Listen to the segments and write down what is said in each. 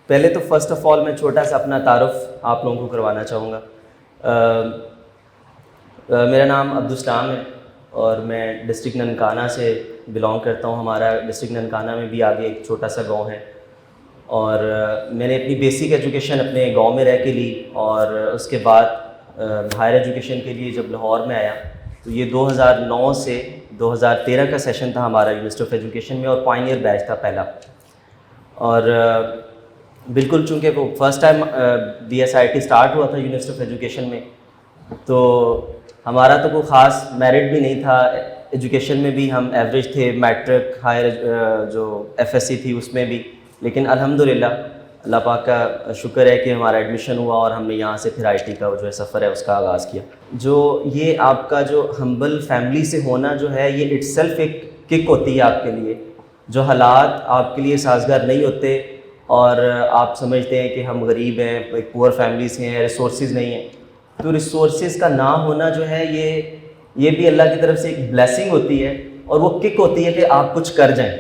پہلے تو first of all میں چھوٹا سا اپنا تعارف آپ لوگوں کو کروانا چاہوں گا. میرا نام عبدالسلام ہے اور میں ڈسٹرکٹ ننکانہ سے بلانگ کرتا ہوں. ہمارا ڈسٹرکٹ ننکانہ میں بھی آگے ایک چھوٹا سا گاؤں ہے, اور میں نے اپنی بیسک ایجوکیشن اپنے گاؤں میں رہ کے لی, اور اس کے بعد ہائر ایجوکیشن کے لیے جب لاہور میں آیا تو یہ 2009 سے 2013 کا سیشن تھا ہمارا یونیورسٹی آف ایجوکیشن میں, اور پائنیئر بیچ تھا پہلا. اور بالکل چونکہ وہ فرسٹ ٹائم BSIT اسٹارٹ ہوا تھا یونیورسٹی آف ایجوکیشن میں, تو ہمارا تو کوئی خاص میرٹ بھی نہیں تھا. ایجوکیشن میں بھی ہم ایوریج تھے, میٹرک ہائر جو FSC تھی اس میں بھی, لیکن الحمدللہ اللہ پاک کا شکر ہے کہ ہمارا ایڈمیشن ہوا اور ہم نے یہاں سے پھر IT کا جو ہے سفر ہے اس کا آغاز کیا. جو یہ آپ کا جو ہمبل فیملی سے ہونا جو ہے یہ اٹ سیلف ایک کک ہوتی ہے آپ کے لیے. جو حالات آپ کے لیے سازگار نہیں ہوتے اور آپ سمجھتے ہیں کہ ہم غریب ہیں, ایک پور فیملی سے ہیں, ریسورسز نہیں ہیں, تو ریسورسز کا نہ ہونا جو ہے یہ بھی اللہ کی طرف سے ایک بلیسنگ ہوتی ہے, اور وہ کک ہوتی ہے کہ آپ کچھ کر جائیں.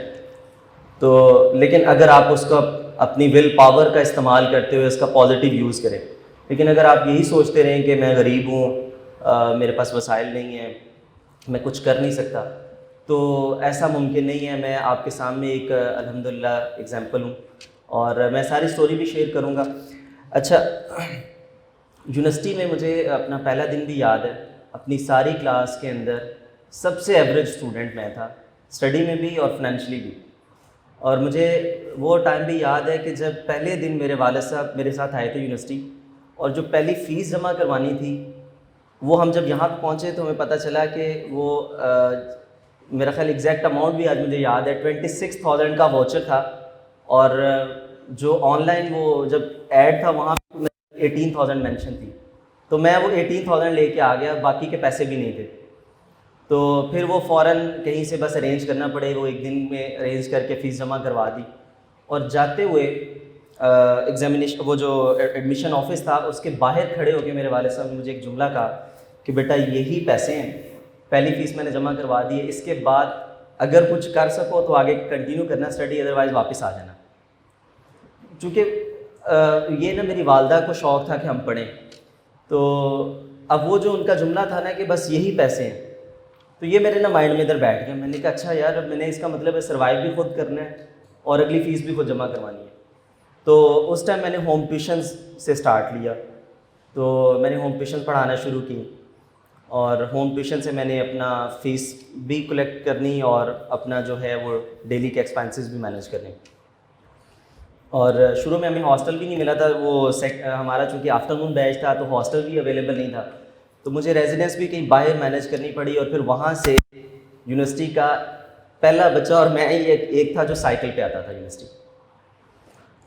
تو لیکن اگر آپ اس کو اپنی ول پاور کا استعمال کرتے ہوئے اس کا پازیٹیو یوز کریں, لیکن اگر آپ یہی سوچتے رہیں کہ میں غریب ہوں, میرے پاس وسائل نہیں ہیں, میں کچھ کر نہیں سکتا, تو ایسا ممکن نہیں ہے. میں آپ کے سامنے ایک الحمدللہ ایگزامپل ہوں, اور میں ساری سٹوری بھی شیئر کروں گا. اچھا, یونیورسٹی میں مجھے اپنا پہلا دن بھی یاد ہے. اپنی ساری کلاس کے اندر سب سے ایوریج اسٹوڈنٹ میں تھا, اسٹڈی میں بھی اور فائنینشلی بھی. اور مجھے وہ ٹائم بھی یاد ہے کہ جب پہلے دن میرے والد صاحب میرے ساتھ آئے تھے یونیورسٹی, اور جو پہلی فیس جمع کروانی تھی وہ ہم جب یہاں پہ پہنچے تو ہمیں پتہ چلا کہ وہ میرا خیال ایگزیکٹ اماؤنٹ بھی آج مجھے یاد ہے 26,000 کا واچر تھا, اور جو آن لائن وہ جب ایڈ تھا وہاں پہ 18,000 مینشن تھی. تو میں وہ 18,000 لے کے آ گیا, باقی کے پیسے بھی نہیں تھے. تو پھر وہ فوراً کہیں سے بس ارینج کرنا پڑے, وہ ایک دن میں ارینج کر کے فیس جمع کروا دی. اور جاتے ہوئے ایگزامینیشن وہ جو ایڈمیشن آفس تھا اس کے باہر کھڑے ہو کے میرے والد صاحب نے مجھے ایک جملہ کہا کہ بیٹا یہی پیسے ہیں, پہلی فیس میں نے جمع کروا دی ہے, اس کے بعد اگر کچھ کر سکو تو آگے کنٹینیو کرنا اسٹڈی, ادروائز واپس آ جانا. چونکہ یہ نا میری والدہ کو شوق تھا کہ ہم پڑھیں, تو اب وہ جو ان کا جملہ تھا نا کہ بس یہی پیسے ہیں, تو یہ میرے نا مائنڈ میں ادھر بیٹھ گیا. میں نے کہا اچھا یار, اب میں نے اس کا مطلب ہے سروائیو بھی خود کرنا ہے اور اگلی فیس بھی خود جمع کروانی ہے. تو اس ٹائم میں نے ہوم ٹیوشنز سے اسٹارٹ لیا. تو میں نے ہوم ٹیوشن پڑھانا شروع کی, اور ہوم ٹیوشن سے میں نے اپنا فیس بھی کلیکٹ کرنی اور اپنا جو ہے وہ ڈیلی کے ایکسپینسز بھی مینیج کرنے. اور شروع میں ہمیں ہاسٹل بھی نہیں ملا تھا, وہ ہمارا چونکہ آفٹر نون بیچ تھا تو ہاسٹل بھی اویلیبل نہیں تھا, تو مجھے ریزیڈنس بھی کہیں باہر مینیج کرنی پڑی. اور پھر وہاں سے یونیورسٹی کا پہلا بچہ اور میں ہی ایک تھا جو سائیکل پہ آتا تھا یونیورسٹی.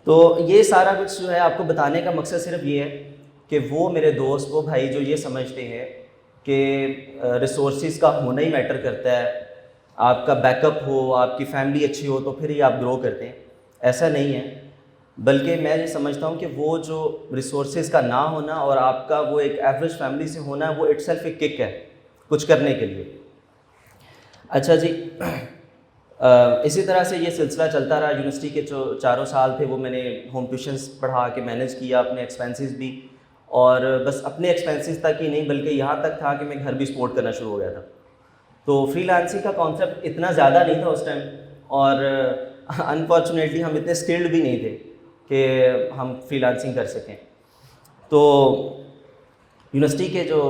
تو یہ سارا کچھ جو ہے آپ کو بتانے کا مقصد صرف یہ ہے کہ وہ میرے دوست, وہ بھائی جو یہ سمجھتے ہیں کہ ریسورسز کا ہونا ہی میٹر کرتا ہے, آپ کا بیک اپ ہو, آپ کی فیملی اچھی ہو تو پھر ہی آپ گرو کرتے ہیں, ایسا نہیں ہے. بلکہ میں یہ سمجھتا ہوں کہ وہ جو ریسورسز کا نہ ہونا اور آپ کا وہ ایک ایوریج فیملی سے ہونا, وہ اٹ سیلف ایک کک ہے کچھ کرنے کے لیے. اچھا جی, اسی طرح سے یہ سلسلہ چلتا رہا. یونیورسٹی کے جو 4 سال تھے وہ میں نے ہوم ٹیوشنس پڑھا کے مینیج کیا, اپنے ایکسپینسز بھی, اور بس اپنے ایکسپینسز تک ہی نہیں بلکہ یہاں تک تھا کہ میں گھر بھی سپورٹ کرنا شروع ہو گیا تھا. تو فری لانسنگ کا کانسیپٹ اتنا زیادہ نہیں تھا اس ٹائم, اور انفارچونیٹلی ہم اتنے اسکلڈ بھی نہیں تھے کہ ہم فری لانسنگ کر سکیں. تو یونیورسٹی کے جو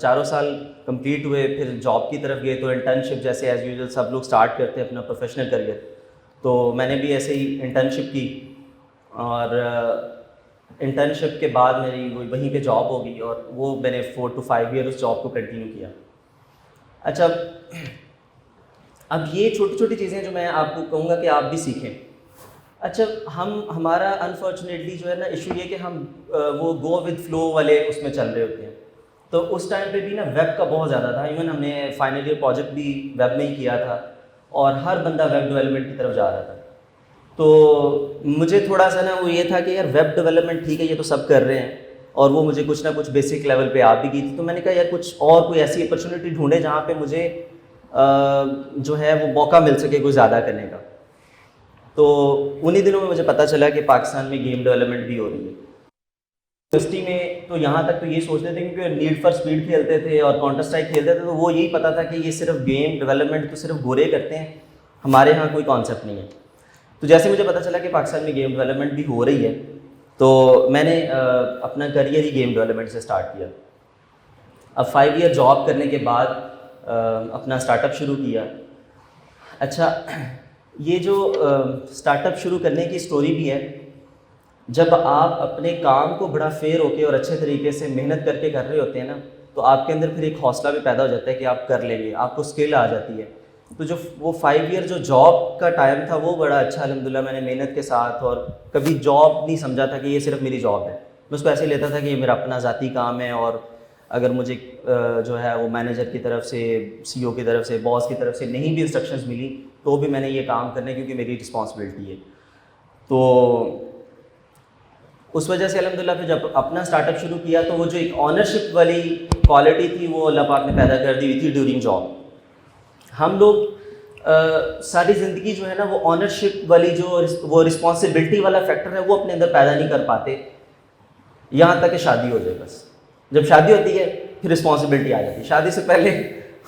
4 سال کمپلیٹ ہوئے, پھر جاب کی طرف گئے, تو انٹرنشپ جیسے ایز یوزول سب لوگ اسٹارٹ کرتے ہیں اپنا پروفیشنل کریئر, تو میں نے بھی ایسے ہی انٹرنشپ کی, اور انٹرنشپ کے بعد میری وہیں پہ جاب ہو گئی, اور وہ میں نے 4 to 5 ایئر اس جاب کو کنٹینیو کیا. اچھا, اب یہ چھوٹی چھوٹی چیزیں جو میں آپ کو کہوں گا کہ آپ بھی سیکھیں. اچھا, ہمارا انفارچونیٹلی جو ہے نا ایشو یہ کہ ہم وہ گو ود فلو والے اس میں چل رہے ہوتے ہیں. تو اس ٹائم پہ بھی نا ویب کا بہت زیادہ تھا, ایون ہم نے فائنل ایئر پروجیکٹ بھی ویب میں ہی کیا تھا, اور ہر بندہ ویب ڈیولپمنٹ کی طرف جا رہا تھا. تو مجھے تھوڑا سا نا وہ یہ تھا کہ یار ویب ڈیولپمنٹ ٹھیک ہے, یہ تو سب کر رہے ہیں, اور وہ مجھے کچھ نہ کچھ بیسک لیول پہ آ بھی گئی تھی. تو میں نے کہا یار کچھ اور کوئی ایسی اپرچونیٹی ڈھونڈے جہاں پہ مجھے جو ہے وہ موقع مل سکے کوئی زیادہ کرنے کا. تو انہی دنوں میں مجھے پتہ چلا کہ پاکستان میں گیم ڈیولپمنٹ بھی ہو رہی ہے یونیورسٹی میں. تو یہاں تک تو یہ سوچتے تھے کیونکہ نیڈ فار اسپیڈ کھیلتے تھے اور کاؤنٹر اسٹرائک کھیلتے تھے, تو وہ یہی پتہ تھا کہ یہ صرف گیم ڈیولپمنٹ تو صرف گورے کرتے ہیں, ہمارے ہاں کوئی کانسیپٹ نہیں ہے. تو جیسے مجھے پتہ چلا کہ پاکستان میں گیم ڈیولپمنٹ بھی ہو رہی ہے, تو میں نے اپنا کریئر ہی گیم ڈیولپمنٹ سے اسٹارٹ کیا. اب 5 ایئر جاب کرنے کے بعد اپنا اسٹارٹ اپ شروع کیا. اچھا, یہ جو اسٹارٹ اپ شروع کرنے کی اسٹوری بھی ہے, جب آپ اپنے کام کو بڑا فیئر ہو کے اور اچھے طریقے سے محنت کر کے کر رہے ہوتے ہیں نا, تو آپ کے اندر پھر ایک حوصلہ بھی پیدا ہو جاتا ہے کہ آپ کر لیں گے, آپ کو اسکل آ جاتی ہے. تو جو وہ 5 ایئر جو جاب کا ٹائم تھا وہ بڑا اچھا الحمدللہ میں نے محنت کے ساتھ, اور کبھی جاب نہیں سمجھا تھا کہ یہ صرف میری جاب ہے, میں اس کو ایسے لیتا تھا کہ یہ میرا اپنا ذاتی کام ہے, اور اگر مجھے جو ہے وہ مینیجر کی طرف سے, سی او کی طرف سے, باس کی طرف سے نہیں بھی انسٹرکشنز ملی تو بھی میں نے یہ کام کرنے کیونکہ میری رسپانسبلٹی ہے. تو اس وجہ سے الحمدللہ پھر جب اپنا اسٹارٹ اپ شروع کیا تو وہ جو ایک آنرشپ والی کوالٹی تھی وہ اللہ پاک نے پیدا کر دی ہوئی تھی ڈیورنگ جاب. ہم لوگ ساری زندگی جو ہے نا وہ آنرشپ والی جو وہ رسپانسبلٹی والا فیکٹر ہے وہ اپنے اندر پیدا نہیں کر پاتے یہاں تک کہ شادی ہو جائے. بس جب شادی ہوتی ہے پھر رسپانسبلٹی آ جاتی ہے, شادی سے پہلے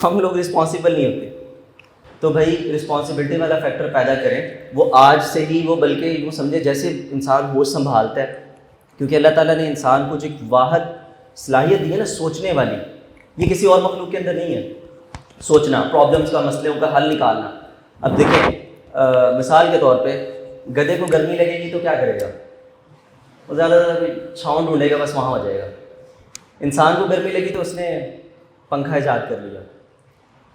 ہم لوگ رسپانسبل نہیں ہوتے. تو بھائی رسپانسبلٹی والا فیکٹر پیدا کریں, وہ آج سے ہی, وہ بلکہ یوں سمجھے جیسے انسان ہوش سنبھالتا ہے, کیونکہ اللہ تعالیٰ نے انسان کو جو ایک واحد صلاحیت دی ہے نا سوچنے والی, یہ کسی اور مخلوق کے اندر نہیں ہے. سوچنا, پرابلمس کا, مسئلوں کا حل نکالنا. اب دیکھیں مثال کے طور پہ گدھے کو گرمی لگے گی تو کیا کرے گا, وہ زیادہ چھاؤں ڈھونڈے گا, بس وہاں ہو جائے گا. انسان کو گرمی لگی تو اس نے پنکھا ایجاد کر لیا,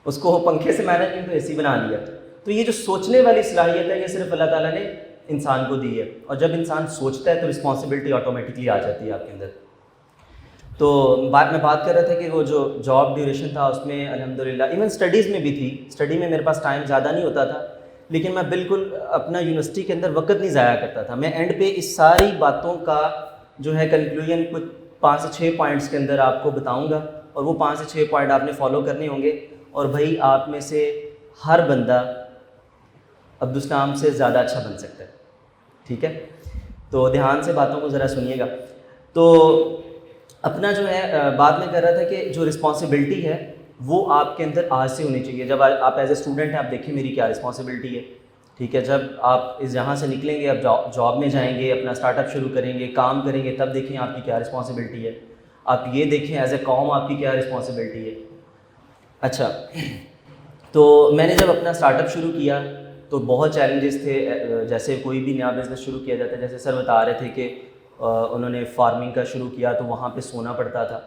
اس کو پنکھے سے مینج نہیں تو اے سی بنا لیا. تو یہ جو سوچنے والی صلاحیت ہے یہ صرف اللہ تعالیٰ نے انسان کو دی ہے, اور جب انسان سوچتا ہے تو رسپانسبلٹی آٹومیٹکلی آ جاتی ہے آپ کے اندر. تو میں بات کر رہا تھا کہ وہ جو جاب ڈیوریشن تھا اس میں الحمدللہ ایون اسٹڈیز میں بھی تھی, اسٹڈی میں میرے پاس ٹائم زیادہ نہیں ہوتا تھا, لیکن میں بالکل اپنا یونیورسٹی کے اندر وقت نہیں ضائع کرتا تھا. میں اینڈ پہ اس ساری باتوں کا جو ہے کنکلوژن کچھ 5 سے 6 پوائنٹس کے اندر آپ کو بتاؤں گا, اور وہ 5 سے 6 پوائنٹ آپ نے فالو کرنے ہوں گے. اور بھائی آپ میں سے ہر بندہ عبدالسلام سے زیادہ اچھا بن سکتا ہے, ٹھیک ہے؟ تو دھیان سے باتوں کو ذرا سنیے گا. تو اپنا جو ہے بات میں کر رہا تھا کہ جو رسپانسبلٹی ہے وہ آپ کے اندر آج سے ہونی چاہیے. جب آپ ایز اے اسٹوڈنٹ ہیں آپ دیکھیں میری کیا رسپانسبلٹی ہے, ٹھیک ہے؟ جب آپ اس یہاں سے نکلیں گے, اب جاب میں جائیں گے, اپنا اسٹارٹ اپ شروع کریں گے, کام کریں گے, تب دیکھیں آپ کی کیا رسپانسبلٹی ہے. آپ یہ دیکھیں ایز اے قوم آپ کی کیا رسپانسبلٹی ہے. اچھا, تو میں نے جب اپنا اسٹارٹ اپ شروع کیا تو بہت چیلنجز تھے. جیسے کوئی بھی نیا بزنس شروع کیا جاتا ہے, جیسے سر بتا رہے تھے کہ انہوں نے فارمنگ کا شروع کیا تو وہاں پہ سونا پڑتا تھا.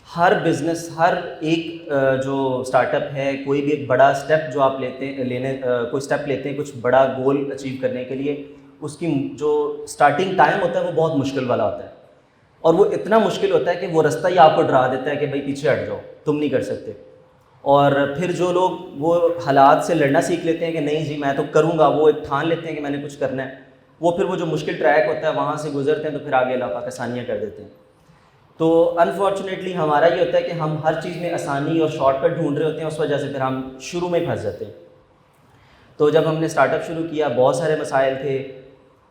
ہر بزنس, ہر ایک جو اسٹارٹ اپ ہے, کوئی بھی ایک بڑا اسٹیپ جو آپ کوئی اسٹیپ لیتے ہیں کچھ بڑا گول اچیو کرنے کے لیے, اس کی جو اسٹارٹنگ ٹائم ہوتا ہے وہ بہت مشکل والا ہوتا ہے, اور وہ اتنا مشکل ہوتا ہے کہ وہ رستہ ہی آپ کو ڈرا دیتا ہے کہ بھائی پیچھے ہٹ جاؤ, تم نہیں کر سکتے. اور پھر جو لوگ وہ حالات سے لڑنا سیکھ لیتے ہیں کہ نہیں جی میں تو کروں گا, وہ ایک ٹھان لیتے ہیں کہ میں نے کچھ کرنا ہے, وہ پھر وہ جو مشکل ٹریک ہوتا ہے وہاں سے گزرتے ہیں تو پھر آگے اللہ پاک آسانیاں کر دیتے ہیں. تو انفارچونیٹلی ہمارا یہ ہوتا ہے کہ ہم ہر چیز میں آسانی اور شارٹ کٹ ڈھونڈ رہے ہوتے ہیں, اس وجہ سے پھر ہم شروع میں پھنس جاتے ہیں. تو جب ہم نے اسٹارٹ اپ شروع کیا بہت سارے مسائل تھے,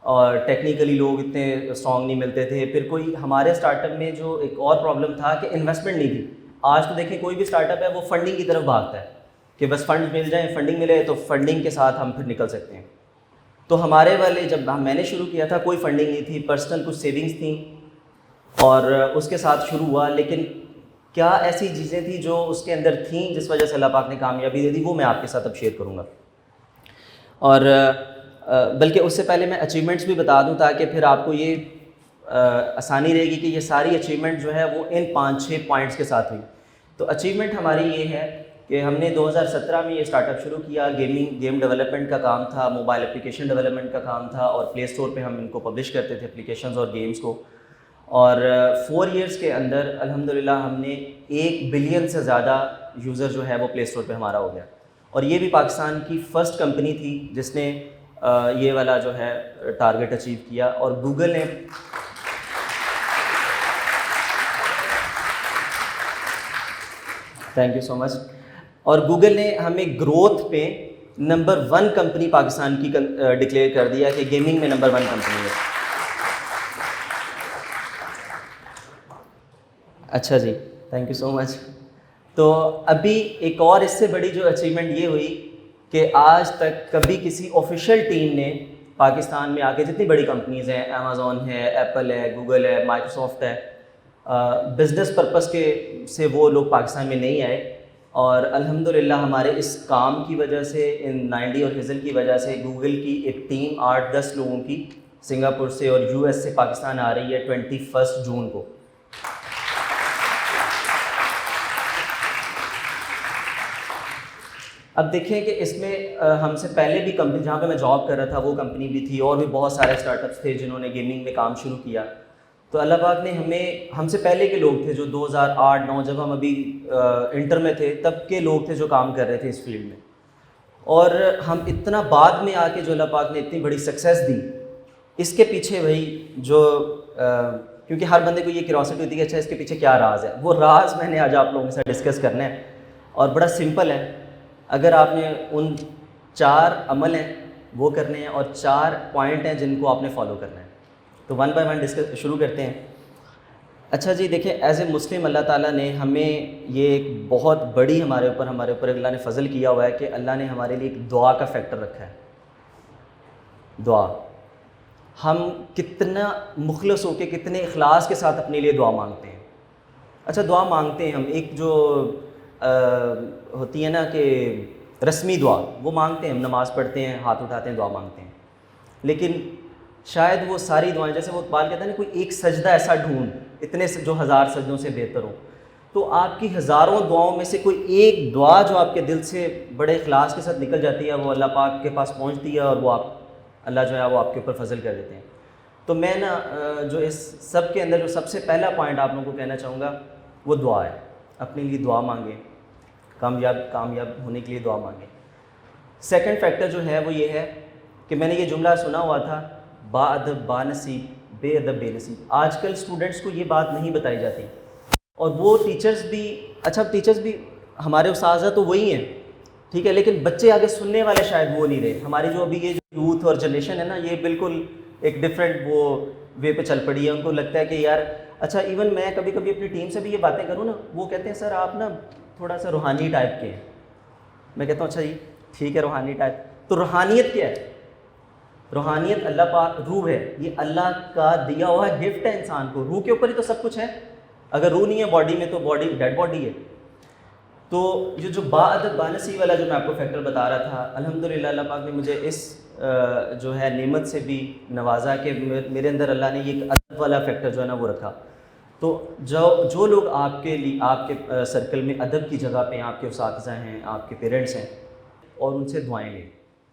اور ٹیکنیکلی لوگ اتنے اسٹرانگ نہیں ملتے تھے. پھر کوئی ہمارے اسٹارٹ اپ میں جو ایک اور پرابلم تھا کہ انویسٹمنٹ نہیں تھی. آج تو دیکھیں کوئی بھی اسٹارٹ اپ ہے وہ فنڈنگ کی طرف بھاگتا ہے کہ بس فنڈ مل جائیں, فنڈنگ ملے تو فنڈنگ کے ساتھ ہم پھر نکل سکتے ہیں. تو ہمارے والے جب میں نے شروع کیا تھا کوئی فنڈنگ نہیں تھی, پرسنل کچھ سیونگس تھیں اور اس کے ساتھ شروع ہوا. لیکن کیا ایسی چیزیں تھیں جو اس کے اندر تھیں جس وجہ سے اللہ پاک نے کامیابی دے دی, وہ میں آپ کے ساتھ اب شیئر کروں گا. اور بلکہ اس سے پہلے میں اچیومنٹس بھی بتا دوں تاکہ پھر آپ کو یہ آسانی رہے گی کہ یہ ساری اچیومنٹ جو ہے وہ ان 5-6 پوائنٹس کے ساتھ ہوئی. تو اچیومنٹ ہماری یہ ہے کہ ہم نے 2017 میں یہ اسٹارٹ اپ شروع کیا. گیم ڈیولپمنٹ کا کام تھا, موبائل اپلیکیشن ڈیولپمنٹ کا کام تھا, اور پلے اسٹور پہ ہم ان کو پبلش کرتے تھے اپلیکیشنز اور گیمز کو. اور 4 ایئرس کے اندر الحمدللہ ہم نے 1 بلین سے زیادہ یوزر جو ہے وہ پلے اسٹور پہ ہمارا ہو گیا. اور یہ بھی پاکستان کی فرسٹ کمپنی تھی جس نے یہ والا جو ہے ٹارگٹ اچیو کیا. اور گوگل نے تھینک یو سو مچ. اور گوگل نے ہمیں گروتھ پہ number 1 company Pakistan key declare کر دیا کہ گیمنگ میں نمبر 1 کمپنی ہے. اچھا جی, تھینک یو سو مچ. تو ابھی ایک اور اس سے بڑی جو اچیومنٹ یہ ہوئی کہ آج تک کبھی کسی آفیشیل ٹیم نے پاکستان میں آ کے, جتنی بڑی کمپنیز ہیں, امیزون ہے, ایپل ہے, گوگل ہے, مائیکروسافٹ ہے, بزنس پرپس کے سے وہ لوگ پاکستان میں نہیں آئے. اور الحمدللہ ہمارے اس کام کی وجہ سے, ان 90 اور ہزل کی وجہ سے, گوگل کی ایک ٹیم 8-10 لوگوں کی سنگاپور سے اور US سے پاکستان آ رہی ہے 21 جون کو. اب دیکھیں کہ اس میں ہم سے پہلے بھی کمپنی, جہاں پہ میں جاب کر رہا تھا وہ کمپنی بھی تھی, اور بھی بہت سارے اسٹارٹ اپس تھے جنہوں نے گیمنگ میں کام شروع کیا. تو اللہ پاک نے ہم سے پہلے کے لوگ تھے جو 2008-9 جب ہم ابھی انٹر میں تھے تب کے لوگ تھے جو کام کر رہے تھے اس فیلڈ میں. اور ہم اتنا بعد میں آ کے جو اللہ پاک نے اتنی بڑی سکسیس دی, اس کے پیچھے بھائی جو کیونکہ ہر بندے کو یہ کیوریوسٹی ہوتی ہے کہ اچھا اس کے پیچھے کیا راز ہے. وہ راز میں نے آج آپ لوگوں کے ساتھ ڈسکس کرنا ہے, اور بڑا سمپل ہے. اگر آپ نے ان 4 عمل ہیں وہ کرنے ہیں اور 4 پوائنٹ ہیں جن کو آپ نے فالو کرنا ہے, تو 1 بائی 1 ڈسکس شروع کرتے ہیں. اچھا جی, دیکھیں ایز اے مسلم اللہ تعالیٰ نے ہمیں یہ ایک بہت بڑی ہمارے اوپر اللہ نے فضل کیا ہوا ہے کہ اللہ نے ہمارے لیے ایک دعا کا فیکٹر رکھا ہے. دعا, ہم کتنا مخلص ہو کے, کتنے اخلاص کے ساتھ اپنے لیے دعا مانگتے ہیں. اچھا دعا مانگتے ہیں ہم, ایک جو ہوتی ہے نا کہ رسمی دعا, وہ مانگتے ہیں ہم, نماز پڑھتے ہیں, ہاتھ اٹھاتے ہیں, دعا مانگتے ہیں. لیکن شاید وہ ساری دعائیں, جیسے وہ اقبال کہتا ہے نا, کوئی ایک سجدہ ایسا ڈھونڈ اتنے جو 1000 سجدوں سے بہتر ہو. تو آپ کی ہزاروں دعاؤں میں سے کوئی ایک دعا جو آپ کے دل سے بڑے اخلاص کے ساتھ نکل جاتی ہے, وہ اللہ پاک کے پاس پہنچتی ہے, اور وہ اللہ جو ہے وہ آپ کے اوپر فضل کر دیتے ہیں. تو میں نا جو اس سب کے اندر جو سب سے پہلا پوائنٹ آپ لوگوں کو کہنا چاہوں گا وہ دعا ہے. اپنے لیے دعا مانگیں, کامیاب ہونے کے لیے دعا مانگیں. سیکنڈ فیکٹر جو ہے وہ یہ ہے کہ میں نے یہ جملہ سنا ہوا تھا, با ادب با نصیب, بے ادب بے نصیب. آج کل اسٹوڈنٹس کو یہ بات نہیں بتائی جاتی, اور وہ ٹیچرز بھی, اچھا ٹیچرز بھی ہمارے اساتذہ تو وہی ہیں ٹھیک ہے, لیکن بچے آگے سننے والے شاید وہ نہیں رہے. ہماری جو ابھی یہ جو یوتھ اور جنریشن ہے نا, یہ بالکل ایک ڈفرینٹ وہ وے پہ چل پڑی ہے. ان کو لگتا ہے کہ یار اچھا, ایون میں کبھی کبھی اپنی ٹیم سے بھی یہ باتیں کروں نا, وہ کہتے ہیں سر آپ نا تھوڑا سا روحانی ٹائپ کے ہیں. میں کہتا ہوں اچھا جی ٹھیک ہے روحانی ٹائپ. تو روحانیت کیا ہے؟ روحانیت اللہ پاک روح ہے, یہ اللہ کا دیا ہوا گفٹ ہے انسان کو. روح کے اوپر ہی تو سب کچھ ہے. اگر روح نہیں ہے باڈی میں تو باڈی ڈیڈ باڈی ہے. تو یہ جو با ادب با نصیب والا جو میں آپ کو فیکٹر بتا رہا تھا, الحمدللہ اللہ پاک نے مجھے اس جو ہے نعمت سے بھی نوازا کہ میرے اندر اللہ نے یہ ایک ادب والا فیکٹر جو ہے نا وہ رکھا. تو جو لوگ آپ کے لیے آپ کے سرکل میں ادب کی جگہ پہ ہیں, آپ کے اساتذہ ہیں, آپ کے پیرنٹس ہیں, اور ان سے دعائیں لیں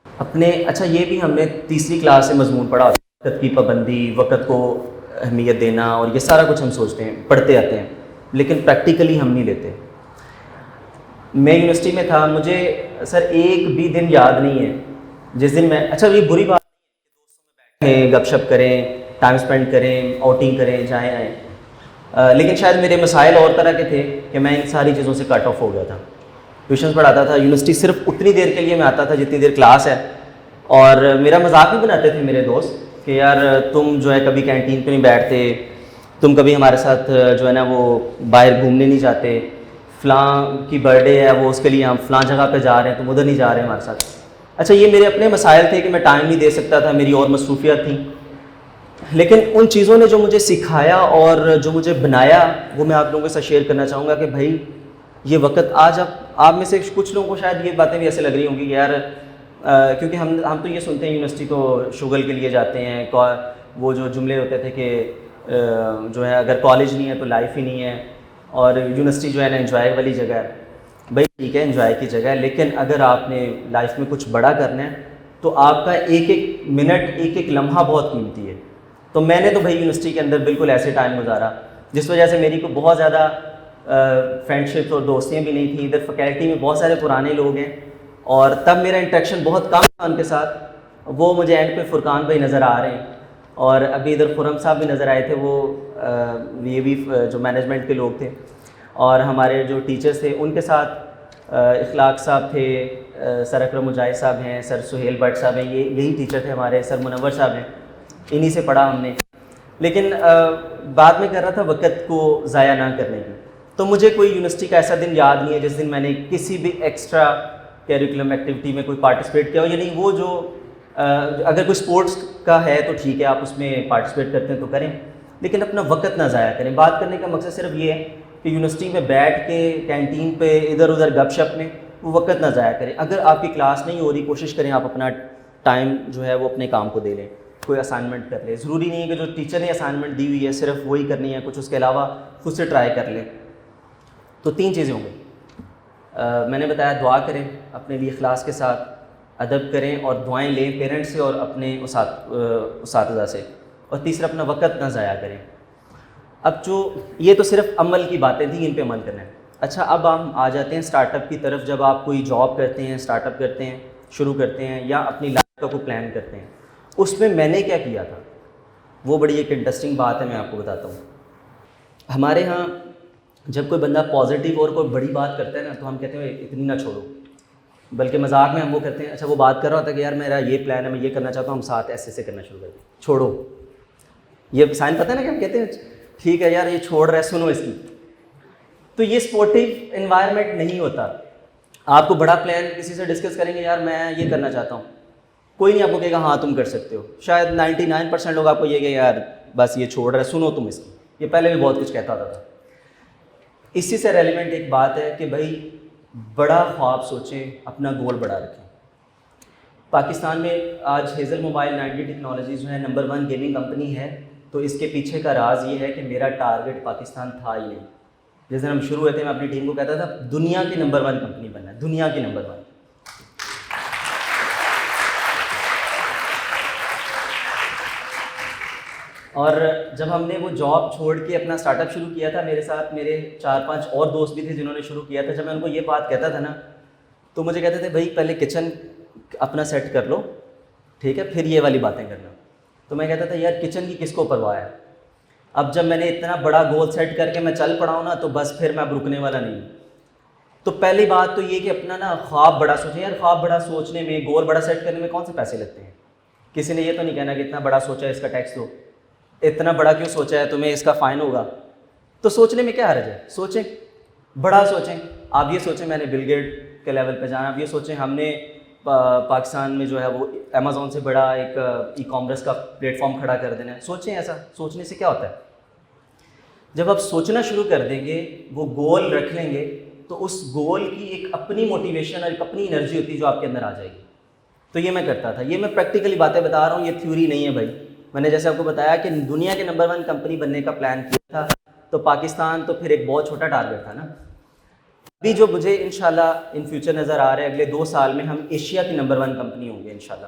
اپنے. اچھا یہ بھی ہم نے تیسری کلاس سے مضمون پڑھا, وقت کی پابندی, وقت کو اہمیت دینا, اور یہ سارا کچھ ہم سوچتے ہیں, پڑھتے آتے ہیں, لیکن پریکٹیکلی ہم نہیں لیتے. میں یونیورسٹی میں تھا, مجھے سر ایک بھی دن یاد نہیں ہے جس دن میں, اچھا یہ بری بات ہے دوستوں میں بیٹھیں, گپ شپ کریں, ٹائم اسپینڈ کریں, آؤٹنگ کریں, جائیں آئیں, لیکن شاید میرے مسائل اور طرح کے تھے کہ میں ان ساری چیزوں سے کٹ آف ہو گیا تھا. ٹیوشنز پڑھاتا تھا, یونیورسٹی صرف اتنی دیر کے لیے میں آتا تھا جتنی دیر کلاس ہے, اور میرا مذاق بھی بناتے تھے میرے دوست کہ یار تم جو ہے کبھی کینٹین پہ نہیں بیٹھتے, تم کبھی ہمارے ساتھ جو ہے نا وہ باہر گھومنے نہیں جاتے, فلاں کی برتھ ڈے ہے وہ اس کے لیے ہم فلاں جگہ پہ جا رہے ہیں, تم ادھر نہیں جا رہے ہمارے ساتھ. اچھا یہ میرے اپنے مسائل تھے کہ میں ٹائم نہیں دے سکتا تھا, میری اور مصروفیات تھیں, لیکن ان چیزوں نے جو مجھے سکھایا اور جو مجھے بنایا وہ میں آپ لوگوں کے ساتھ شیئر کرنا چاہوں گا کہ بھائی یہ وقت آج آپ میں سے کچھ لوگوں کو شاید یہ باتیں بھی ایسے لگ رہی ہوں گی کہ یار کیونکہ ہم تو یہ سنتے ہیں یونیورسٹی تو شغل کے لیے جاتے ہیں, وہ جو جملے ہوتے تھے کہ جو ہے اگر کالج نہیں ہے تو لائف ہی نہیں ہے, اور یونیورسٹی جو ہے نا انجوائے والی جگہ ہے. بھائی ٹھیک ہے انجوائے کی جگہ ہے, لیکن اگر آپ نے لائف میں کچھ بڑا کرنا ہے تو آپ کا ایک ایک منٹ, ایک ایک لمحہ بہت قیمتی ہے. تو میں نے تو بھائی یونیورسٹی کے اندر بالکل ایسے ٹائم گزارا جس وجہ سے میری کو بہت زیادہ فرینڈ شپ اور دوستیاں بھی نہیں تھیں. ادھر فیکلٹی میں بہت سارے پرانے لوگ ہیں, اور تب میرا انٹریکشن بہت کم تھا ان کے ساتھ. وہ مجھے اینڈ پہ فرقان بھائی نظر آ رہے ہیں, اور ابھی ادھر خرم صاحب بھی نظر آئے تھے, وہ یہ بھی جو مینجمنٹ کے لوگ تھے, اور ہمارے جو ٹیچرز تھے ان کے ساتھ اخلاق صاحب تھے, سر اکرم مجاہد صاحب ہیں, سر سہیل بٹ صاحب ہیں, یہی ٹیچر تھے ہمارے, سر منور صاحب ہیں, انہی سے پڑھا ہم نے. لیکن بعد میں کر رہا تھا وقت کو ضائع نہ کرنے کی. تو مجھے کوئی یونیورسٹی کا ایسا دن یاد نہیں ہے جس دن میں نے کسی بھی ایکسٹرا کیریکولم ایکٹیویٹی میں کوئی پارٹیسپیٹ کیا ہو. یعنی وہ جو اگر کوئی اسپورٹس کا ہے تو ٹھیک ہے, آپ اس میں پارٹیسپیٹ کرتے ہیں تو کریں, لیکن اپنا وقت نہ ضائع کریں. بات کرنے کا مقصد صرف یہ ہے کہ یونیورسٹی میں بیٹھ کے کینٹین پہ ادھر ادھر گپ شپ میں وہ وقت نہ ضائع کریں. اگر آپ کی کلاس نہیں ہو رہی, کوشش کریں آپ اپنا ٹائم جو ہے وہ اپنے کام کو دے لیں, کوئی اسائنمنٹ کر لیں. ضروری نہیں ہے کہ جو ٹیچر نے اسائنمنٹ دی ہوئی ہے صرف وہی کرنی ہے, کچھ اس کے علاوہ خود سے ٹرائی کر لیں. تو 3 چیزیں ہوں گی. میں نے بتایا دعا کریں اپنے لیے اخلاص کے ساتھ, ادب کریں اور دعائیں لیں پیرنٹس سے اور اپنے اساتذہ سے, اور تیسرا اپنا وقت نہ ضائع کریں. اب جو یہ تو صرف عمل کی باتیں تھیں, ان پہ عمل کرنا ہے. اچھا اب ہم آ جاتے ہیں اسٹارٹ اپ کی طرف. جب آپ کوئی جاب کرتے ہیں, اسٹارٹ اپ کرتے ہیں, شروع کرتے ہیں, یا اپنی لائف کا کوئی پلان کرتے ہیں, اس میں نے کیا کیا تھا وہ بڑی ایک انٹرسٹنگ بات ہے, میں آپ کو بتاتا ہوں. ہمارے ہاں جب کوئی بندہ پازیٹیو اور کوئی بڑی بات کرتا ہے نا تو ہم کہتے ہیں اتنی نہ چھوڑو, بلکہ مذاق میں ہم وہ کرتے ہیں, اچھا وہ بات کر رہا ہوتا ہے کہ یار میرا یہ پلان ہے, میں یہ کرنا چاہتا ہوں, ہم ساتھ ایسے کرنا شروع کرتے ہیں, چھوڑو. یہ سائن پتہ ہے نا کہ ہم کہتے ہیں ٹھیک ہے یار یہ چھوڑ رہا ہے, سنو اس کی. تو یہ سپورٹیو انوائرمنٹ نہیں ہوتا. آپ کو بڑا پلان کسی سے ڈسکس کریں گے, یار میں یہ کرنا چاہتا ہوں, کوئی نہیں آپ کو کہے گا ہاں تم کر سکتے ہو. شاید 99% لوگ آپ کو یہ کہ یار بس یہ چھوڑ رہا ہے, سنو تم اس کی. یہ پہلے بھی بہت کچھ کہتا ہوتا تھا. اسی سے ریلیونٹ ایک بات ہے کہ بھائی بڑا خواب سوچیں, اپنا گول بڑا رکھیں. پاکستان میں آج ہیزل موبائل 90 ٹیکنالوجیز جو ہے نمبر 1 گیمنگ کمپنی ہے. تو اس کے پیچھے کا راز یہ ہے کہ میرا ٹارگٹ پاکستان تھا ہی نہیں. جس دن ہم شروع ہوئے تھے میں اپنی ٹیم کو کہتا تھا دنیا کی نمبر 1 کمپنی بننا ہے, دنیا کی نمبر 1. اور جب ہم نے وہ جاب چھوڑ کے اپنا اسٹارٹ اپ شروع کیا تھا, میرے ساتھ میرے 4-5 اور دوست بھی تھے جنہوں نے شروع کیا تھا. جب میں ان کو یہ بات کہتا تھا نا تو مجھے کہتے تھے بھائی پہلے کچن اپنا سیٹ کر لو, ٹھیک ہے, پھر یہ والی باتیں کرنا. تو میں کہتا تھا یار کچن کی کس کو پرواہ ہے. اب جب میں نے اتنا بڑا گول سیٹ کر کے میں چل پڑا ہوں نا تو بس پھر میں اب رکنے والا نہیں ہوں. تو پہلی بات تو یہ کہ اپنا نا خواب بڑا سوچیں. یار خواب بڑا سوچنے میں, گول بڑا سیٹ کرنے میں کون سے پیسے لگتے ہیں. کسی نے یہ تو نہیں کہنا کہ اتنا بڑا سوچا ہے اس کا ٹیکس دو, اتنا بڑا کیوں سوچا ہے تمہیں اس کا فائن ہوگا. تو سوچنے میں کیا حرج ہے, سوچیں, بڑا سوچیں. آپ یہ سوچیں میں نے بل گیٹ کے لیول پہ جانا, آپ یہ سوچیں ہم نے پاکستان میں جو ہے وہ امیزون سے بڑا ایک ای کامرس کا پلیٹ فارم کھڑا کر دینا ہے. سوچیں ایسا, سوچنے سے کیا ہوتا ہے. جب آپ سوچنا شروع کر دیں گے, وہ گول رکھ لیں گے, تو اس گول کی ایک اپنی موٹیویشن اور ایک اپنی انرجی ہوتی ہے جو آپ کے اندر آ جائے گی. تو یہ میں کرتا تھا, یہ میں پریکٹیکلی باتیں بتا رہا ہوں, یہ تھیوری نہیں ہے بھائی. میں نے جیسے آپ کو بتایا کہ دنیا کے نمبر 1 کمپنی بننے کا پلان کیا تھا, تو پاکستان تو پھر ایک بہت چھوٹا ٹارگٹ تھا نا. ابھی جو مجھے انشاءاللہ ان فیوچر نظر آ رہے ہیں اگلے 2 سال میں ہم ایشیا کی نمبر 1 کمپنی ہوں گے انشاءاللہ.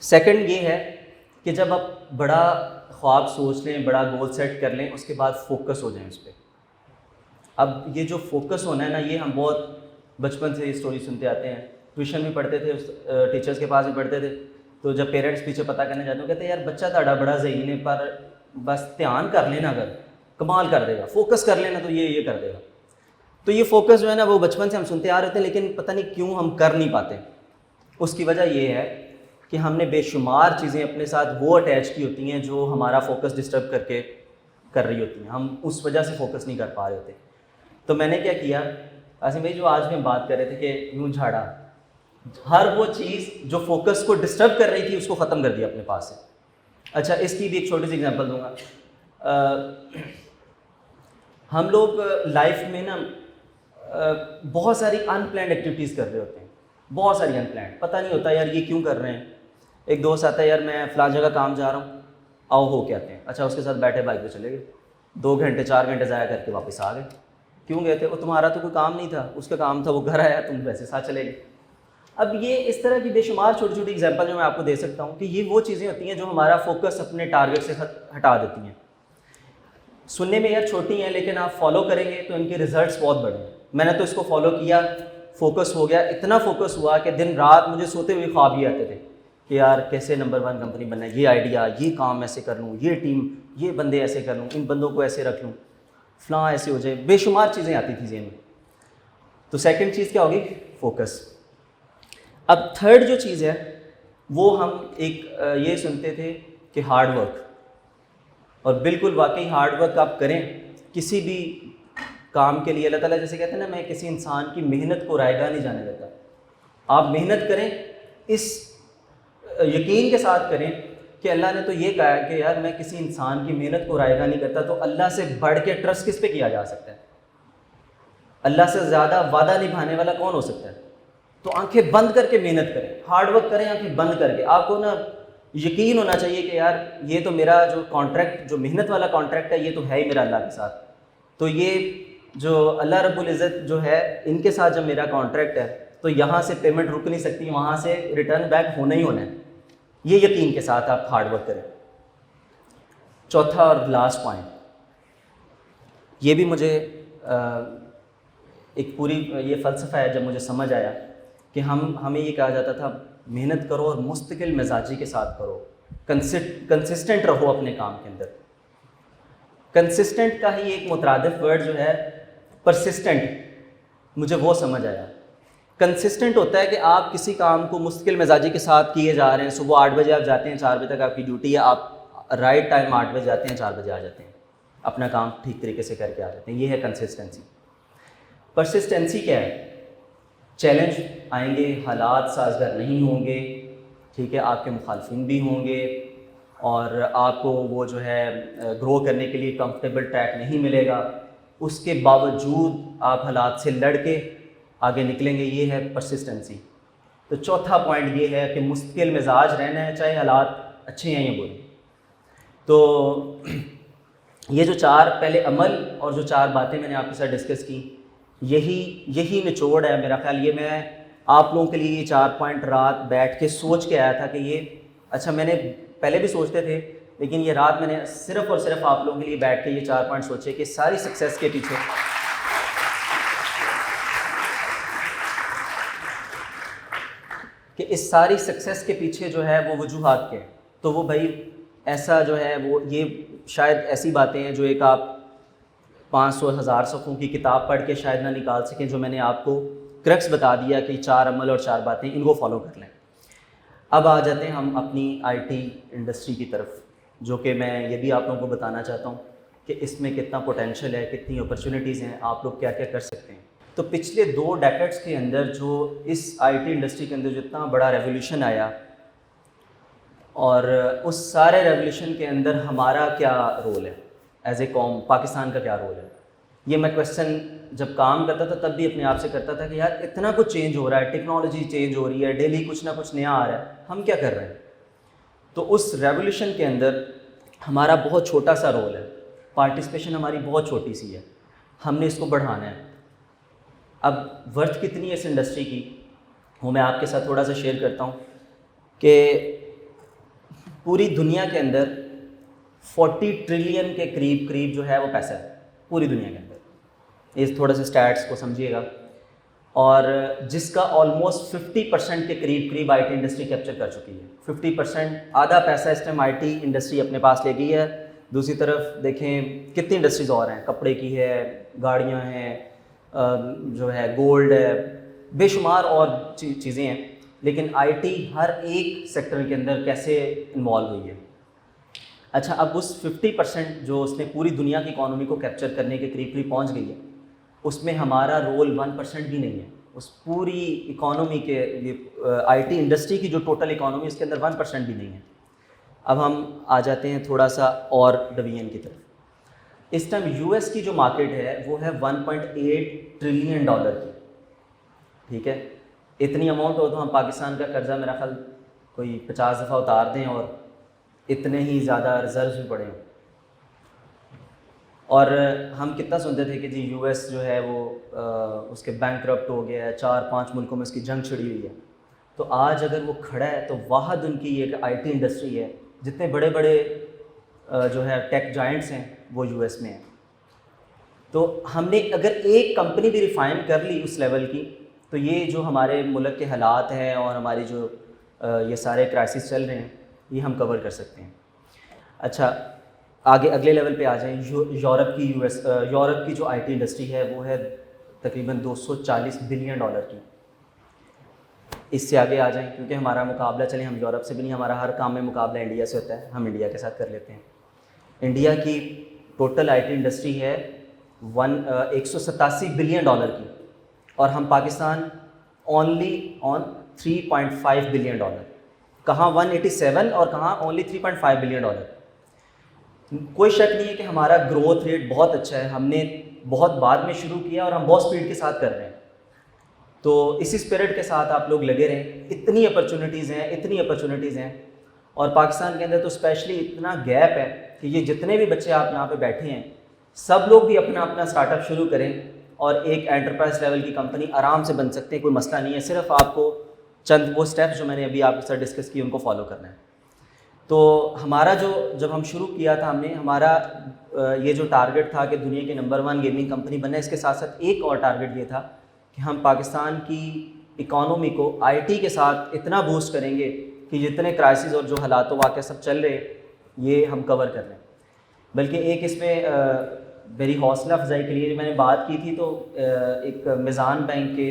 سیکنڈ یہ ہے کہ جب آپ بڑا خواب سوچ لیں, بڑا گول سیٹ کر لیں, اس کے بعد فوکس ہو جائیں اس پہ. اب یہ جو فوکس ہونا ہے نا, یہ ہم بہت بچپن سے یہ اسٹوری سنتے آتے ہیں, ٹیوشن بھی پڑھتے تھے, ٹیچرس کے پاس بھی پڑھتے تھے. تو جب پیرنٹس پیچھے پتہ کرنے جاتے ہیں کہتے ہیں یار بچہ تھوڑا بڑا ذہین ہے, پر بس دھیان کر لینا, اگر کمال کر دے گا, فوکس کر لینا تو یہ کر دے گا. تو یہ فوکس جو ہے نا وہ بچپن سے ہم سنتے آ رہے تھے, لیکن پتہ نہیں کیوں ہم کر نہیں پاتے. اس کی وجہ یہ ہے کہ ہم نے بے شمار چیزیں اپنے ساتھ وہ اٹیچ کی ہوتی ہیں جو ہمارا فوکس ڈسٹرب کر رہی ہوتی ہیں, ہم اس وجہ سے فوکس نہیں کر پا رہے ہوتے. تو میں نے کیا کیا, عاصم بھائی جو آج بھی ہم بات کر رہے تھے کہ یوں جھاڑا, ہر وہ چیز جو فوکس کو ڈسٹرب کر رہی تھی اس کو ختم کر دیا اپنے پاس سے. اچھا اس کی بھی ایک چھوٹی سی ایگزامپل دوں گا. ہم لوگ لائف میں نا بہت ساری ان پلانڈ ایکٹیویٹیز کر رہے ہوتے ہیں, بہت ساری ان پلانڈ, پتہ نہیں ہوتا یار یہ کیوں کر رہے ہیں. ایک دوست آتا ہے یار میں فلاں جگہ کام جا رہا ہوں, آؤ ہو کے آتے ہیں. اچھا اس کے ساتھ بیٹھے بائک پہ چلے گئے, 2 گھنٹے 4 گھنٹے ضائع کر کے واپس آ گئے. کیوں گئے تھے, وہ تمہارا تو کوئی کام نہیں تھا, اس کا کام تھا, وہ گھر آیا, تم ویسے ساتھ چلے گئے. اب یہ اس طرح کی بے شمار چھوٹی چھوٹی ایگزامپل جو میں آپ کو دے سکتا ہوں کہ یہ وہ چیزیں ہوتی ہیں جو ہمارا فوکس اپنے ٹارگٹ سے ہٹا دیتی ہیں. سننے میں یار چھوٹی ہیں, لیکن آپ فالو کریں گے تو ان کے ریزلٹس بہت بڑے ہیں. میں نے تو اس کو فالو کیا, فوکس ہو گیا, اتنا فوکس ہوا کہ دن رات مجھے سوتے ہوئے خواب ہی آتے تھے کہ یار کیسے نمبر 1 کمپنی بننا ہے, یہ آئیڈیا, یہ کام ایسے کر لوں, یہ ٹیم, یہ بندے ایسے کر لوں, ان بندوں کو ایسے رکھ لوں. فلاں ایسے ہو جائے, بے شمار چیزیں آتی تھیں ذہن میں. تو سیکنڈ چیز کیا ہوگی؟ فوکس. اب تھرڈ جو چیز ہے وہ ہم ایک یہ سنتے تھے کہ ہارڈ ورک, اور بالکل واقعی ہارڈ ورک آپ کریں کسی بھی کام کے لیے. اللہ تعالیٰ جیسے کہتے ہیں نا, میں کسی انسان کی محنت کو رائیگاں نہیں جانے دیتا. آپ محنت کریں اس یقین کے ساتھ کریں کہ اللہ نے تو یہ کہا ہے کہ یار میں کسی انسان کی محنت کو رائیگاں نہیں کرتا, تو اللہ سے بڑھ کے ٹرسٹ کس پہ کیا جا سکتا ہے؟ اللہ سے زیادہ وعدہ نبھانے والا کون ہو سکتا ہے؟ تو آنکھیں بند کر کے محنت کریں, ہارڈ ورک کریں آنکھیں بند کر کے. آپ کو نا یقین ہونا چاہیے کہ یار یہ تو میرا جو کانٹریکٹ, جو محنت والا کانٹریکٹ ہے, یہ تو ہے ہی میرا اللہ کے ساتھ. تو یہ جو اللہ رب العزت جو ہے ان کے ساتھ جب میرا کانٹریکٹ ہے تو یہاں سے پیمنٹ رک نہیں سکتی, وہاں سے ریٹرن بیک ہونا ہی ہونا ہے. یہ یقین کے ساتھ آپ ہارڈ ورک کریں. چوتھا اور لاسٹ پوائنٹ, یہ بھی مجھے ایک پوری یہ فلسفہ ہے جب مجھے سمجھ آیا کہ ہمیں یہ کہا جاتا تھا محنت کرو اور مستقل مزاجی کے ساتھ کرو, کنسسٹنٹ رہو اپنے کام کے اندر. کنسسٹنٹ کا ہی ایک مترادف ورڈ جو ہے پرسسٹنٹ, مجھے وہ سمجھ آیا. کنسسٹنٹ ہوتا ہے کہ آپ کسی کام کو مستقل مزاجی کے ساتھ کیے جا رہے ہیں. صبح 8 بجے آپ جاتے ہیں, 4 بجے تک آپ کی ڈیوٹی ہے, آپ رائٹ ٹائم 8 بجے جاتے ہیں, 4 بجے آ جاتے ہیں, اپنا کام ٹھیک طریقے سے کر کے آ جاتے ہیں. یہ ہے کنسسٹنسی. پرسسٹنسی کیا ہے؟ چیلنج آئیں گے, حالات سازگار نہیں ہوں گے, ٹھیک ہے, آپ کے مخالفین بھی ہوں گے, اور آپ کو وہ جو ہے گرو کرنے کے لیے کمفرٹیبل ٹریک نہیں ملے گا. اس کے باوجود آپ حالات سے لڑ کے آگے نکلیں گے. یہ ہے پرسسٹنسی. تو چوتھا پوائنٹ یہ ہے کہ مستقل مزاج رہنا ہے, چاہے حالات اچھے ہیں یا برے. تو یہ جو 4 پہلے عمل اور جو 4 باتیں میں نے آپ کے ساتھ ڈسکس کی, یہی نچوڑ ہے میرا خیال. یہ میں آپ لوگوں کے لیے یہ 4 پوائنٹ رات بیٹھ کے سوچ کے آیا تھا کہ یہ اچھا, میں نے پہلے بھی سوچتے تھے, لیکن یہ رات میں نے صرف اور صرف آپ لوگوں کے لیے بیٹھ کے یہ 4 پوائنٹ سوچے کہ ساری سکسیس کے پیچھے کہ اس ساری سکسیس کے پیچھے جو ہے وہ وجوہات کے. تو وہ بھائی ایسا جو ہے وہ یہ شاید ایسی باتیں ہیں جو ایک آپ 500,000 صفحوں کی کتاب پڑھ کے شاید نہ نکال سکیں. جو میں نے آپ کو کرکس بتا دیا کہ 4 عمل اور 4 باتیں, ان کو فالو کر لیں. اب آ جاتے ہیں ہم اپنی آئی ٹی انڈسٹری کی طرف, جو کہ میں یہ بھی آپ لوگوں کو بتانا چاہتا ہوں کہ اس میں کتنا پوٹینشیل ہے, کتنی اپرچونیٹیز ہیں, آپ لوگ کیا کیا کر سکتے ہیں. تو پچھلے 2 ڈیکیڈس کے اندر جو اس آئی ٹی انڈسٹری کے اندر جو اتنا بڑا ریولیوشن آیا, اور اس سارے ریولیوشن کے اندر ہمارا کیا رول ہے ایز اے قوم, پاکستان کا کیا رول ہے. یہ میں کویسچن جب کام کرتا تھا تب بھی اپنے آپ سے کرتا تھا کہ یار اتنا کچھ چینج ہو رہا ہے, ٹیکنالوجی چینج ہو رہی ہے, ڈیلی کچھ نہ کچھ نیا آ رہا ہے, ہم کیا کر رہے ہیں. تو اس ریولیوشن کے اندر ہمارا بہت چھوٹا سا رول ہے, پارٹیسپیشن ہماری بہت چھوٹی سی ہے, ہم نے اس کو بڑھانا ہے. اب ورتھ کتنی ہے اس انڈسٹری کی, وہ میں آپ کے ساتھ تھوڑا سا شیئر کرتا ہوں کہ پوری دنیا کے اندر 40 ٹریلین کے قریب جو ہے وہ پیسہ ہے پوری دنیا کے اندر. اس تھوڑا سا اسٹیٹس کو سمجھیے گا. اور جس کا آلموسٹ 50% کے قریب آئی ٹی انڈسٹری کیپچر کر چکی ہے. 50%, آدھا پیسہ اس ٹائم آئی ٹی انڈسٹری اپنے پاس لے گئی ہے. دوسری طرف دیکھیں کتنی انڈسٹریز اور ہیں, کپڑے کی ہے, گاڑیاں ہیں, جو ہے گولڈ ہے, بے شمار اور چیزیں ہیں. لیکن آئی ٹی ہر ایک سیکٹر کے اندر کیسے انوالو ہوئی ہے. اچھا, اب اس 50% جو اس نے پوری دنیا کی اکانومی کو کیپچر کرنے کے قریب پہنچ گئی ہے, اس میں ہمارا رول 1% بھی نہیں ہے. اس پوری اکانومی کے آئی ٹی انڈسٹری کی جو ٹوٹل اکانومی اس کے اندر 1% بھی نہیں ہے. اب ہم آ جاتے ہیں تھوڑا سا اور ڈویژن کی طرف. اس ٹائم یو ایس کی جو مارکیٹ ہے وہ ہے 1.8 ٹریلین ڈالر کی, ٹھیک ہے. اتنی اماؤنٹ ہو تو ہم پاکستان کا قرضہ میرا خیال کوئی 50 دفعہ اتار دیں اور اتنے ہی زیادہ ریزروز بھی پڑے ہیں. اور ہم کتنا سنتے تھے کہ جی یو ایس جو ہے وہ اس کے بینک ہو گیا ہے, 4-5 ملکوں میں اس کی جنگ چھڑی ہوئی ہے. تو آج اگر وہ کھڑا ہے تو واحد ان کی ایک آئی ٹی انڈسٹری ہے, جتنے بڑے بڑے جو ہے ٹیک جائنٹس ہیں وہ یو ایس میں ہیں. تو ہم نے اگر ایک کمپنی بھی ریفائن کر لی اس لیول کی, تو یہ جو ہمارے ملک کے حالات ہیں اور ہماری جو یہ سارے کرائسس چل رہے ہیں, یہ ہم کور کر سکتے ہیں. اچھا, آگے اگلے لیول پہ آ جائیں، یورپ کی جو آئی ٹی انڈسٹری ہے وہ ہے تقریباً $240 بلین کی. اس سے آگے آ جائیں، کیونکہ ہمارا مقابلہ چلیں ہم یورپ سے بھی نہیں، ہمارا ہر کام میں مقابلہ انڈیا سے ہوتا ہے، ہم انڈیا کے ساتھ کر لیتے ہیں. انڈیا کی ٹوٹل آئی ٹی انڈسٹری ہے $187 بلین کی، اور ہم پاکستان اونلی آن $3.5 بلین. کہاں 187 اور کہاں اونلی $3.5 بلین. کوئی شک نہیں ہے کہ ہمارا گروتھ ریٹ بہت اچھا ہے، ہم نے بہت بعد میں شروع کیا اور ہم بہت سپیڈ کے ساتھ کر رہے ہیں. تو اسی اسپرٹ کے ساتھ آپ لوگ لگے رہیں. اتنی اپرچونیٹیز ہیں، اور پاکستان کے اندر تو اسپیشلی اتنا گیپ ہے کہ یہ جتنے بھی بچے آپ یہاں پہ بیٹھے ہیں سب لوگ بھی اپنا اسٹارٹ اپ شروع کریں اور ایک انٹرپرائز لیول کی کمپنی آرام سے بن سکتے ہیں. کوئی مسئلہ نہیں ہے، صرف آپ کو چند وہ اسٹیپس جو میں نے ابھی آپ کے ساتھ ڈسکس کی ان کو فالو کرنا ہے. تو ہمارا جب ہم شروع کیا تھا، ہمارا یہ جو ٹارگٹ تھا کہ دنیا کی نمبر 1 گیمنگ کمپنی بننا، اس کے ساتھ ساتھ ایک اور ٹارگٹ یہ تھا کہ ہم پاکستان کی اکانومی کو آئی ٹی کے ساتھ اتنا بوسٹ کریں گے کہ جتنے کرائسس اور جو حالات و واقع سب چل رہے یہ ہم کور کر لیں. بلکہ ایک اس میں میری حوصلہ افزائی کے لیے میں نے بات کی تھی، تو ایک میزان بینک کے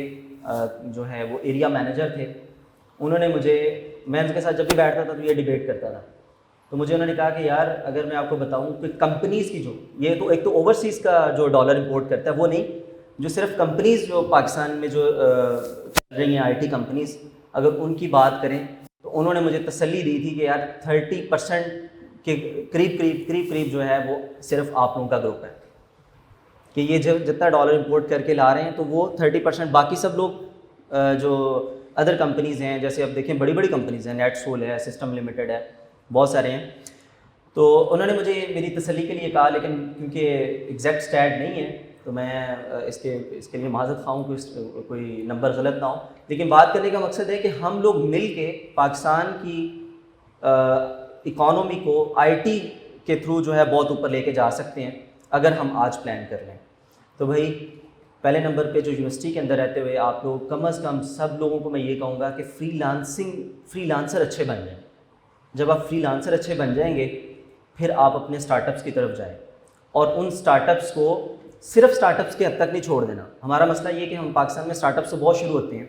جو ہے وہ ایریا مینیجر تھے، انہوں نے مجھے، میں ان کے ساتھ جب بھی بیٹھتا تھا تو یہ ڈیبیٹ کرتا تھا، تو مجھے انہوں نے کہا کہ یار اگر میں آپ کو بتاؤں کہ کمپنیز کی جو یہ تو ایک تو اوورسیز کا جو ڈالر امپورٹ کرتا ہے وہ نہیں، جو صرف کمپنیز جو پاکستان میں جو چل رہی ہیں آئی ٹی کمپنیز، اگر ان کی بات کریں تو انہوں نے مجھے تسلی دی تھی کہ یار 30% کے قریب جو ہے وہ صرف آپ لوگوں کا گروپ ہے، کہ یہ جتنا ڈالر امپورٹ کر کے لا رہے ہیں تو وہ 30%، باقی سب لوگ جو ادر کمپنیز ہیں، جیسے اب دیکھیں بڑی کمپنیز ہیں، نیٹ سول ہے، سسٹم لمیٹڈ ہے، بہت سارے ہیں. تو انہوں نے مجھے میری تسلی کے لیے کہا، لیکن کیونکہ ایگزیکٹ اسٹیٹ نہیں ہے تو میں اس کے لیے معذرت خواہ ہوں کہ کوئی نمبر غلط نہ ہو. لیکن بات کرنے کا مقصد ہے کہ ہم لوگ مل کے پاکستان کی اکانومی کو آئی ٹی کے تھرو جو ہے بہت اوپر لے کے جا سکتے ہیں اگر ہم آج پلان کر لیں. تو بھائی پہلے نمبر پہ جو یونیورسٹی کے اندر رہتے ہوئے آپ لوگ کم از کم سب لوگوں کو میں یہ کہوں گا کہ فری لانسر اچھے بن جائیں. جب آپ فری لانسر اچھے بن جائیں گے پھر آپ اپنے اسٹارٹ اپس کی طرف جائیں، اور ان اسٹارٹ اپس کو صرف اسٹارٹ اپس کے حد تک نہیں چھوڑ دینا. ہمارا مسئلہ یہ کہ ہم پاکستان میں اسٹارٹ اپس سے بہت شروع ہوتے ہیں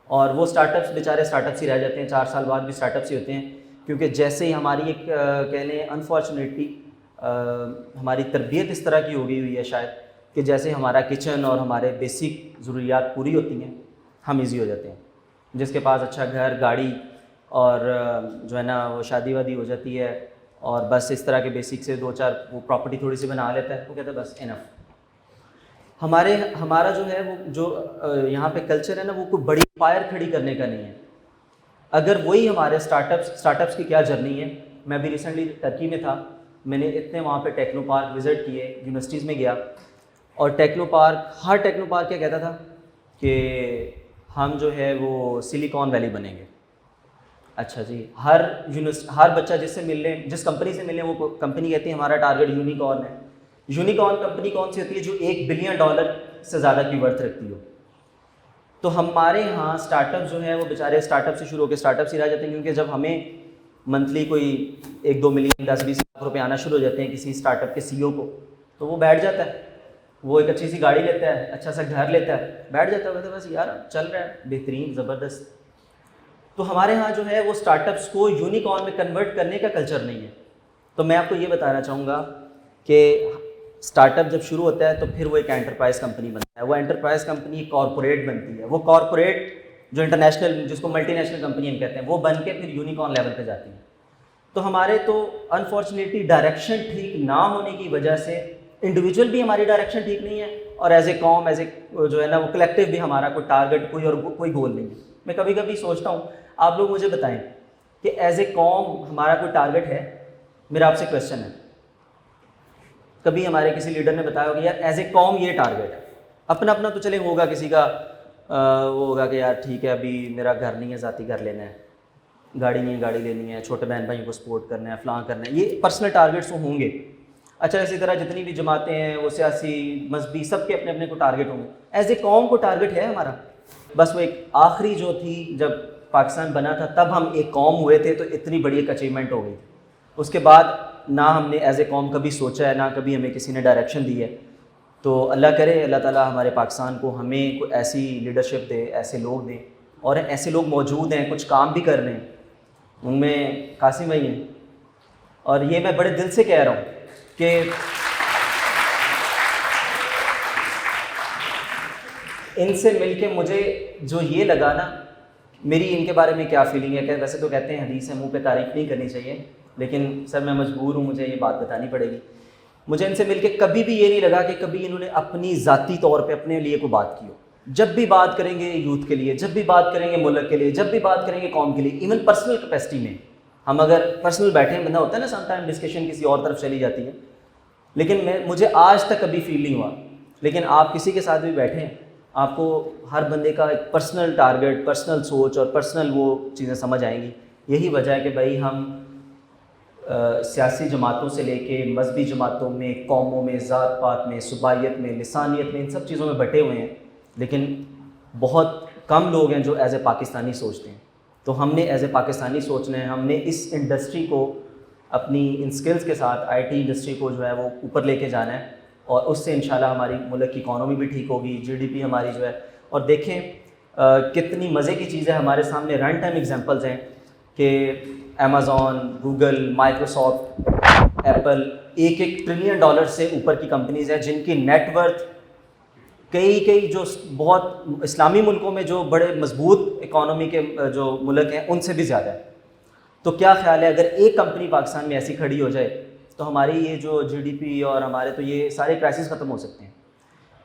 اور وہ اسٹارٹ اپس بیچارے اسٹارٹ اپس ہی رہ جاتے ہیں، 4 سال بعد بھی اسٹارٹ اپس ہی ہوتے ہیں، کیونکہ جیسے ہی ہماری ایک کہہ لیں انفارچونیٹلی ہماری تربیت اس طرح کی ہو گئی ہوئی ہے شاید کہ جیسے ہمارا کچن اور ہمارے بیسک ضروریات پوری ہوتی ہیں ہم ایزی ہو جاتے ہیں. جس کے پاس اچھا گھر گاڑی اور جو ہے نا وہ شادی وادی ہو جاتی ہے اور بس اس طرح کے بیسک سے 2-4 وہ پراپرٹی تھوڑی سی بنا لیتا ہے، وہ کہتا ہے بس انف. ہمارا جو ہے وہ جو یہاں پہ کلچر ہے نا وہ کوئی بڑی فائر کھڑی کرنے کا نہیں ہے. اگر وہی ہمارے اسٹارٹ اپس کی کیا جرنی ہے. میں بھی ریسنٹلی ترکی میں تھا، میں نے اتنے وہاں پہ ٹیکنو پارک وزٹ کیے، یونیورسٹیز میں گیا، اور ہر ٹیکنو پارک کیا کہتا تھا کہ ہم جو ہے وہ سلیکان ویلی بنیں گے. اچھا جی، ہر بچہ جس کمپنی سے ملے وہ کمپنی کہتی ہے ہمارا ٹارگیٹ یونیکارن ہے. یونیکارن کمپنی کون سی ہوتی ہے؟ جو $1 بلین سے زیادہ کی ورتھ رکھتی ہو. تو ہمارے ہاں اسٹارٹ اپ جو ہے وہ بیچارے اسٹارٹ اپ سے شروع ہو کے اسٹارٹ اپ سے رہ جاتے ہیں، کیونکہ جب ہمیں منتھلی کوئی 1-2 ملین 10-20 لاکھ روپے آنا شروع ہو جاتے ہیں کسی اسٹارٹ اپ کے سی او کو، تو وہ بیٹھ جاتا ہے، وہ ایک اچھی سی گاڑی لیتا ہے، اچھا سا گھر لیتا ہے، بیٹھ جاتا ہے، کہتا ہے بس یار چل رہا ہے بہترین زبردست. تو ہمارے ہاں جو ہے وہ اسٹارٹ اپس کو یونیکارن میں کنورٹ کرنے کا کلچر نہیں ہے. تو میں آپ کو یہ بتانا چاہوں گا کہ اسٹارٹ اپ جب شروع ہوتا ہے تو پھر وہ ایک انٹرپرائز کمپنی بنتا ہے. وہ انٹرپرائز کمپنی ایک کارپوریٹ بنتی ہے، وہ کارپوریٹ جو انٹرنیشنل جس کو ملٹی نیشنل کمپنی ہم کہتے ہیں وہ بن کے پھر یونیکارن لیول پہ جاتی ہیں. تو ہمارے تو انفارچونیٹلی ڈائریکشن ٹھیک نہ ہونے کی وجہ سے انڈیویجول بھی ہماری ڈائریکشن ٹھیک نہیں ہے، اور ایز اے قوم جو ہے نا وہ کلیکٹیو بھی ہمارا کوئی ٹارگیٹ کوئی گول نہیں ہے. میں کبھی کبھی سوچتا ہوں آپ لوگ مجھے بتائیں کہ ایز اے قوم ہمارا کوئی ٹارگیٹ ہے؟ میرا آپ سے کویشچن ہے. کبھی ہمارے کسی لیڈر نے بتایا ہوگا یار ایز اے قوم یہ ٹارگیٹ ہے؟ اپنا تو چلے ہوگا کسی کا وہ ہوگا کہ یار ٹھیک ہے ابھی میرا گھر نہیں ہے ذاتی گھر لینا ہے، گاڑی نہیں ہے گاڑی لینی ہے، چھوٹے بہن بھائیوں کو سپورٹ کرنا ہے، فلاں کرنا ہے، یہ پرسنل ٹارگیٹس ہوں گے. اچھا اسی طرح جتنی بھی جماعتیں ہیں وہ سیاسی مذہبی سب کے اپنے اپنے کو ٹارگیٹ ہوں گے. ایز اے قوم کو ٹارگیٹ ہے ہمارا؟ بس وہ ایک آخری جو تھی جب پاکستان بنا تھا تب ہم ایک قوم ہوئے تھے تو اتنی بڑی ایک اچیومنٹ ہو گئی. اس کے بعد نہ ہم نے ایز اے قوم کبھی سوچا ہے، نہ کبھی ہمیں کسی نے ڈائریکشن دی ہے. تو اللہ کرے اللہ تعالیٰ ہمارے پاکستان کو ہمیں کوئی ایسی لیڈرشپ دے، ایسے لوگ دیں، اور ایسے لوگ موجود ہیں کچھ کام بھی کر رہے ہیں، ان میں قاسم بھائی ہیں. اور یہ میں بڑے دل سے کہہ رہا ہوں کہ ان سے مل کے مجھے جو یہ لگا نا، میری ان کے بارے میں کیا فیلنگ ہے کہ ویسے تو کہتے ہیں حدیث ہے منہ پہ تعریف نہیں کرنی چاہیے، لیکن سر میں مجبور ہوں، مجھے یہ بات بتانی پڑے گی. مجھے ان سے مل کے کبھی بھی یہ نہیں لگا کہ کبھی انہوں نے اپنی ذاتی طور پہ اپنے لیے کوئی بات کی ہو. جب بھی بات کریں گے یوتھ کے لیے، جب بھی بات کریں گے ملک کے لیے، جب بھی بات کریں گے قوم کے لیے، ایون پرسنل کیپیسٹی میں ہم اگر پرسنل بیٹھے ہیں، بندہ ہوتا ہے نا سم ٹائم ڈسکشن کسی اور طرف چلی جاتی ہے، لیکن مجھے آج تک کبھی فیل نہیں ہوا. لیکن آپ کسی کے ساتھ بھی بیٹھے ہیں، آپ کو ہر بندے کا ایک پرسنل ٹارگٹ، پرسنل سوچ اور پرسنل وہ چیزیں سمجھ آئیں گی. یہی وجہ ہے کہ بھائی ہم سیاسی جماعتوں سے لے کے مذہبی جماعتوں میں، قوموں میں، ذات پات میں، صوبائیت میں، لسانیت میں، ان سب چیزوں میں بٹے ہوئے ہیں، لیکن بہت کم لوگ ہیں جو ایز اے پاکستانی سوچتے ہیں. تو ہم نے ایز اے پاکستانی سوچنا ہے، ہم نے اس انڈسٹری کو اپنی ان سکلز کے ساتھ آئی ٹی انڈسٹری کو جو ہے وہ اوپر لے کے جانا ہے، اور اس سے انشاءاللہ ہماری ملک کی اکانومی بھی ٹھیک ہوگی، جی ڈی پی ہماری جو ہے. اور دیکھیں کتنی مزے کی چیزیں ہمارے سامنے رن ٹائم ایگزامپلز ہیں کہ امیزون، گوگل، مائکروسافٹ، ایپل، ایک ٹریلین ڈالر سے اوپر کی کمپنیز ہیں جن کی نیٹ ورتھ کئی جو بہت اسلامی ملکوں میں جو بڑے مضبوط اکانومی کے جو ملک ہیں ان سے بھی زیادہ ہے. تو کیا خیال ہے اگر ایک کمپنی پاکستان میں ایسی کھڑی ہو جائے تو ہماری یہ جو جی ڈی پی اور ہمارے تو یہ سارے کرائسس ختم ہو سکتے ہیں.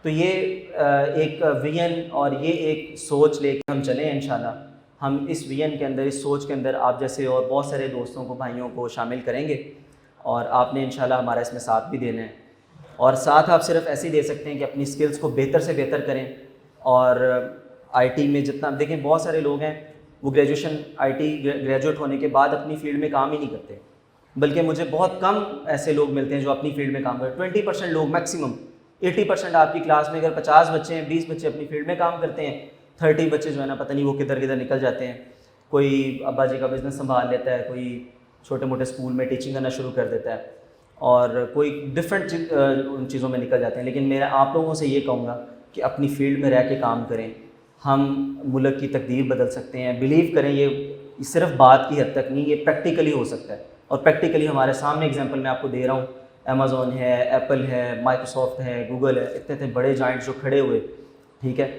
تو یہ ایک ویژن اور یہ ایک سوچ لے کے ہم چلیں انشاءاللہ. ہم اس ویژن کے اندر، اس سوچ کے اندر آپ جیسے اور بہت سارے دوستوں کو، بھائیوں کو شامل کریں گے، اور آپ نے انشاءاللہ ہمارا اس میں ساتھ بھی دینا ہے. اور ساتھ آپ صرف ایسے ہی دے سکتے ہیں کہ اپنی سکلز کو بہتر سے بہتر کریں. اور آئی ٹی میں جتنا دیکھیں بہت سارے لوگ ہیں وہ گریجویشن آئی ٹی گریجویٹ ہونے کے بعد اپنی فیلڈ میں کام ہی نہیں کرتے، بلکہ مجھے بہت کم ایسے لوگ ملتے ہیں جو اپنی فیلڈ میں کام کرتے ہیں. 20% لوگ میکسیمم، 80% آپ کی کلاس میں اگر 50 بچے ہیں، 20 بچے اپنی فیلڈ میں کام کرتے ہیں، 30 بچے جو ہے نا پتہ نہیں وہ کدھر کدھر نکل جاتے ہیں. کوئی ابا جی کا بزنس سنبھال لیتا ہے، کوئی چھوٹے موٹے اسکول میں ٹیچنگ کرنا شروع کر دیتا ہے، اور کوئی ڈفرینٹ ان چیزوں میں نکل جاتے ہیں. لیکن میں آپ لوگوں سے یہ کہوں گا کہ اپنی فیلڈ میں رہ کے کام کریں. ہم ملک کی تقدیر بدل سکتے ہیں. بلیو کریں یہ صرف بات کی حد تک نہیں، یہ پریکٹیکلی ہو سکتا ہے. اور پریکٹیکلی ہمارے سامنے ایگزامپل میں آپ کو دے رہا ہوں. امیزون ہے، ایپل ہے، مائکروسافٹ ہے، گوگل ہے، اتنے بڑے جائنٹ جو کھڑے ہوئے، ٹھیک ہے،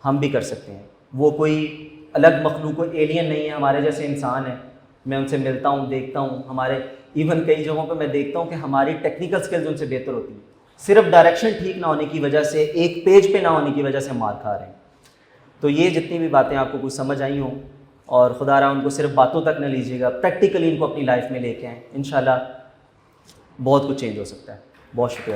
ہم بھی کر سکتے ہیں. وہ کوئی الگ مخلوق، ایلین نہیں ہے، ہمارے جیسے انسان ہیں. میں ان سے ملتا ہوں، دیکھتا ہوں، ہمارے ایون کئی جگہوں پہ میں دیکھتا ہوں کہ ہماری ٹیکنیکل سکلز ان سے بہتر ہوتی ہیں. صرف ڈائریکشن ٹھیک نہ ہونے کی وجہ سے، ایک پیج پہ نہ ہونے کی وجہ سے مار کھا رہے ہیں. تو یہ جتنی بھی باتیں آپ کو کچھ سمجھ آئی ہوں، اور خدا رہا ان کو صرف باتوں تک نہ لیجیے گا، پریکٹیکلی ان کو اپنی لائف میں لے کے آئیں. انشاءاللہ بہت کچھ چینج ہو سکتا ہے. بہت شکریہ.